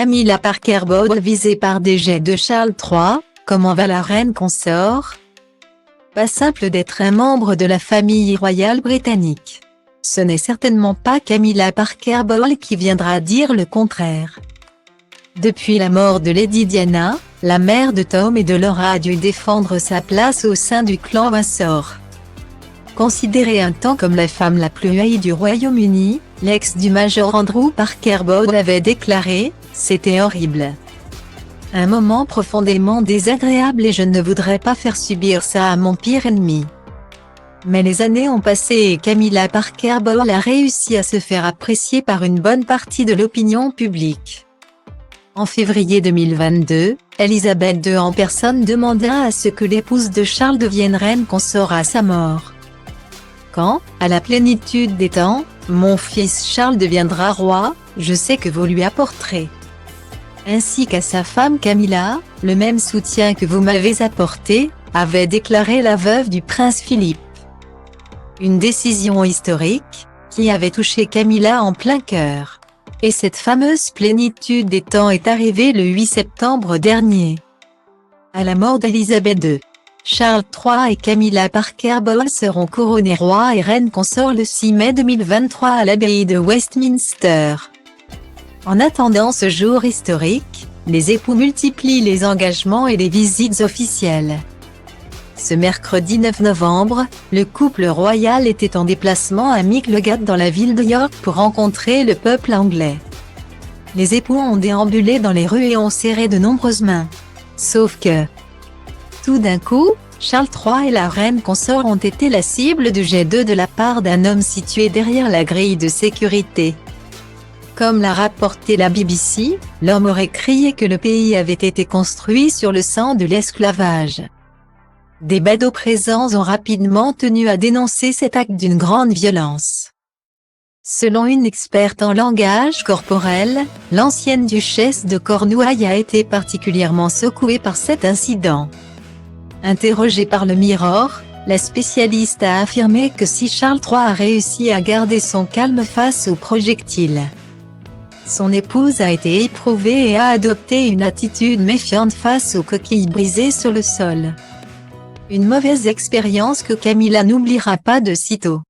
Camilla Parker Bowles visée par des jets de Charles III, comment va la reine consort? Pas simple d'être un membre de la famille royale britannique. Ce n'est certainement pas Camilla Parker Bowles qui viendra dire le contraire. Depuis la mort de Lady Diana, la mère de Tom et de Laura a dû défendre sa place au sein du clan Windsor. Considérée un temps comme la femme la plus haïe du Royaume-Uni, l'ex du Major Andrew Parker Bowles avait déclaré « C'était horrible. Un moment profondément désagréable et je ne voudrais pas faire subir ça à mon pire ennemi. » Mais les années ont passé et Camilla Parker Bowles a réussi à se faire apprécier par une bonne partie de l'opinion publique. En février 2022, Elisabeth II en personne demanda à ce que l'épouse de Charles devienne reine consort à sa mort. Quand, à la plénitude des temps, mon fils Charles deviendra roi, je sais que vous lui apporterez, ainsi qu'à sa femme Camilla, le même soutien que vous m'avez apporté, avait déclaré la veuve du prince Philippe. Une décision historique, qui avait touché Camilla en plein cœur. Et cette fameuse plénitude des temps est arrivée le 8 septembre dernier. À la mort d'Elisabeth II, Charles III et Camilla Parker Bowles seront couronnés rois et reines consorts le 6 mai 2023 à l'abbaye de Westminster. En attendant ce jour historique, les époux multiplient les engagements et les visites officielles. Ce mercredi 9 novembre, le couple royal était en déplacement à Micklegate dans la ville de York pour rencontrer le peuple anglais. Les époux ont déambulé dans les rues et ont serré de nombreuses mains. Sauf que, tout d'un coup, Charles III et la reine consort ont été la cible de jets d'œufs de la part d'un homme situé derrière la grille de sécurité. Comme l'a rapporté la BBC, l'homme aurait crié que le pays avait été construit sur le sang de l'esclavage. Des badauds présents ont rapidement tenu à dénoncer cet acte d'une grande violence. Selon une experte en langage corporel, l'ancienne duchesse de Cornouailles a été particulièrement secouée par cet incident. Interrogée par le Mirror, la spécialiste a affirmé que si Charles III a réussi à garder son calme face aux projectiles, son épouse a été éprouvée et a adopté une attitude méfiante face aux coquilles brisées sur le sol. Une mauvaise expérience que Camilla n'oubliera pas de sitôt.